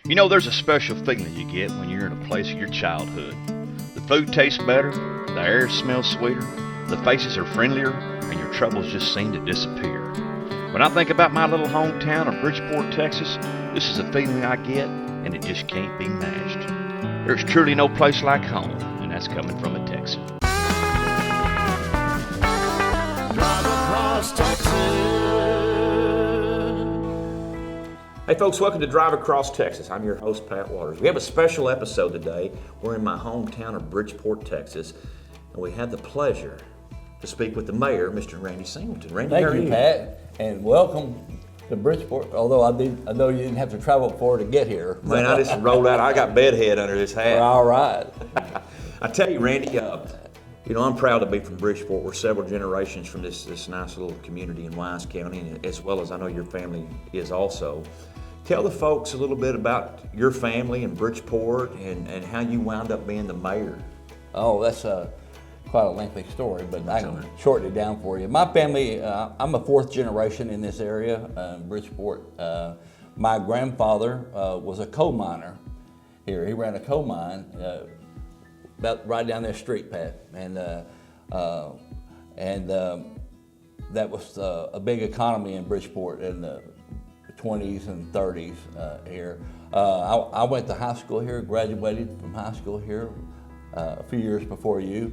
You know, there's a special feeling you get when you're in a place of your childhood. The food tastes better, the air smells sweeter, the faces are friendlier, and your troubles just seem to disappear. When I think about my little hometown of Bridgeport, Texas, this is a feeling I get, and it just can't be matched. There's truly no place like home, and that's coming from a Texan. Drive across Texas. Hey folks, welcome to Drive Across Texas. I'm your host, Pat Waters. We have a special episode today. We're in my hometown of Bridgeport, Texas, and we had the pleasure to speak with the mayor, Mr. Randy Singleton. Randy, Thank you, Pat, and welcome to Bridgeport. Although I know you didn't have to travel far to get here. Man, I just rolled out. I got bedhead under this hat. All right. I tell you, Randy, I'm proud to be from Bridgeport. We're several generations from this nice little community in Wise County, and as well as I know your family is also. Tell the folks a little bit about your family in Bridgeport and how you wound up being the mayor. Oh, that's quite a lengthy story, but I can shorten it down for you. My family, I'm a fourth generation in this area, Bridgeport. My grandfather was a coal miner here. He ran a coal mine about right down their street, Pat, and that was a big economy in Bridgeport in the 20s and 30s here. I went to high school here, graduated from high school here a few years before you.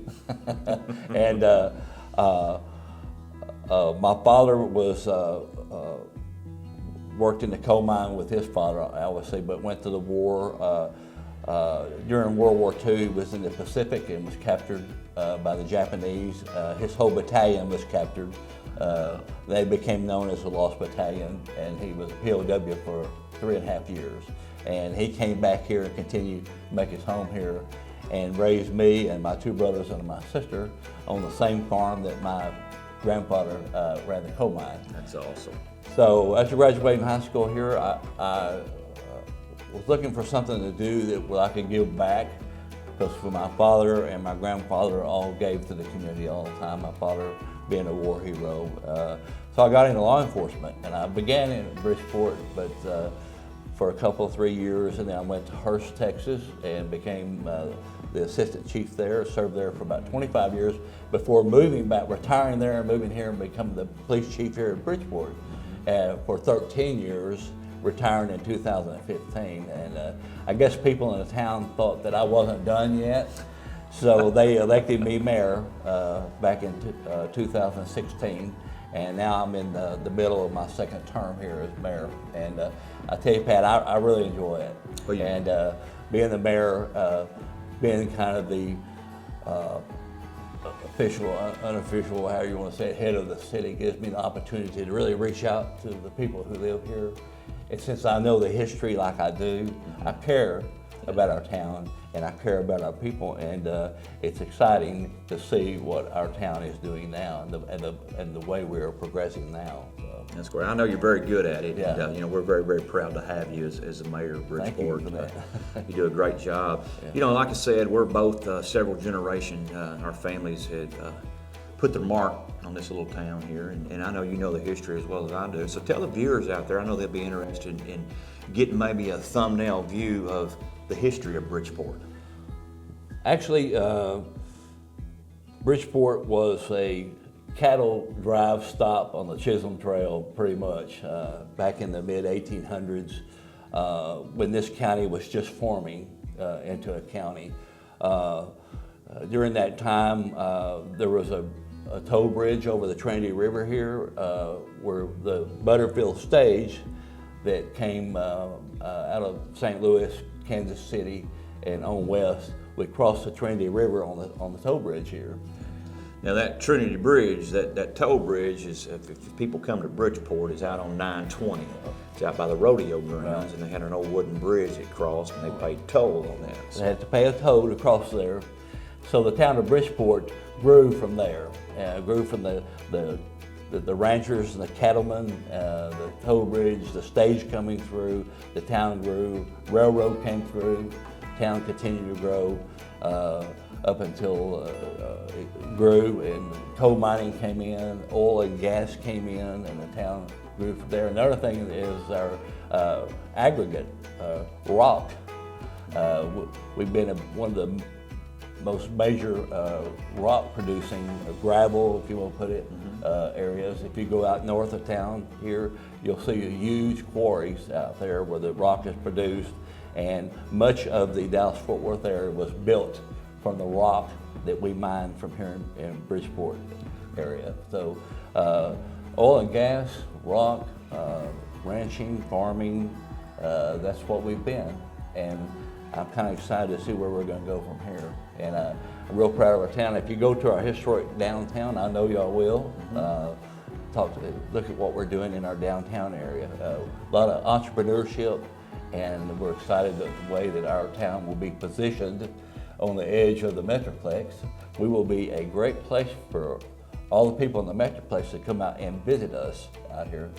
And my father was worked in the coal mine with his father, I always say, but went to the war. During World War II, he was in the Pacific and was captured by the Japanese. His whole battalion was captured. They became known as the Lost Battalion, and he was a POW for 3.5 years. And he came back here and continued to make his home here and raised me and my two brothers and my sister on the same farm that my grandfather ran the coal mine. That's awesome. So after graduating high school here, I was looking for something to do that I could give back, because for my father and my grandfather all gave to the community all the time, my father being a war hero. So I got into law enforcement, and I began in Bridgeport, but for a couple, 3 years, and then I went to Hurst, Texas, and became the assistant chief there, served there for about 25 years before moving back, retiring there and moving here and becoming the police chief here at Bridgeport for 13 years, retiring in 2015. And I guess people in the town thought that I wasn't done yet, so they elected me mayor back in 2016. And now I'm in the middle of my second term here as mayor. And I tell you, Pat, I really enjoy it. Well, yeah. And being the mayor, being kind of the official, unofficial, however you want to say it, head of the city, gives me the opportunity to really reach out to the people who live here. And since I know the history like I do, I care about our town and I care about our people, and it's exciting to see what our town is doing now and the way we are progressing now. That's great. I know you're very good at it. Yeah. And, we're very, very proud to have you as the mayor of Bridgeport. Thank you for that. You do a great job. Yeah. Like I said, we're both several generations. Our families had put their mark on this little town here, and I know you know the history as well as I do. So tell the viewers out there, I know they'll be interested in getting maybe a thumbnail view of the history of Bridgeport. Actually, Bridgeport was a cattle drive stop on the Chisholm Trail, pretty much, back in the mid-1800s, when this county was just forming into a county. During that time, there was a toll bridge over the Trinity River here, where the Butterfield stage that came out of St. Louis, Kansas City, and on west would cross the Trinity River on the toll bridge here. Now that Trinity Bridge, that toll bridge is, if people come to Bridgeport, is out on 920. It's out by the rodeo grounds, and they had an old wooden bridge that crossed, and they paid toll on that. They had to pay a toll to cross there. So the town of Bridgeport grew from there, grew from the ranchers and the cattlemen, the toll bridge, the stage coming through, the town grew, railroad came through, town continued to grow up until it grew, and coal mining came in, oil and gas came in, and the town grew from there. Another thing is aggregate, rock. We've been one of the most major rock producing, gravel, if you want to put it, areas. If you go out north of town here, you'll see huge quarries out there where the rock is produced, and much of the Dallas-Fort Worth area was built from the rock that we mine from here in Bridgeport area. So oil and gas, rock, ranching, farming, that's what we've been. And I'm kind of excited to see where we're going to go from here. And I'm real proud of our town. If you go to our historic downtown, I know y'all will, look at what we're doing in our downtown area. A lot of entrepreneurship, and we're excited the way that our town will be positioned on the edge of the Metroplex. We will be a great place for all the people in the Metroplex to come out and visit us out here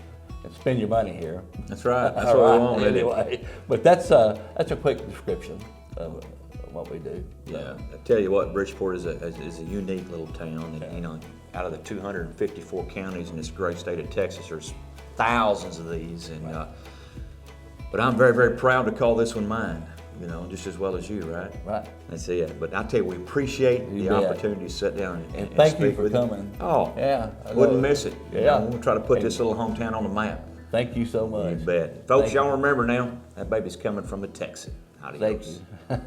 and spend your money here. That's right. That's what we want. Anyway, but that's a quick description of what we do. Yeah, I tell you what, Bridgeport is a unique little town, and you know, out of the 254 counties in this great state of Texas, there's thousands of these, and but I'm very, very proud to call this one mine. You know, just as well as you, right? Right. That's it. But I tell you, we appreciate the opportunity to sit down and thank you speak for with coming. Oh, yeah, wouldn't miss it. You Yeah. know, we'll try to put this little hometown on the map. Thank you so much. You bet. Folks, Thank y'all remember now, that baby's coming from a Texan. Thank you.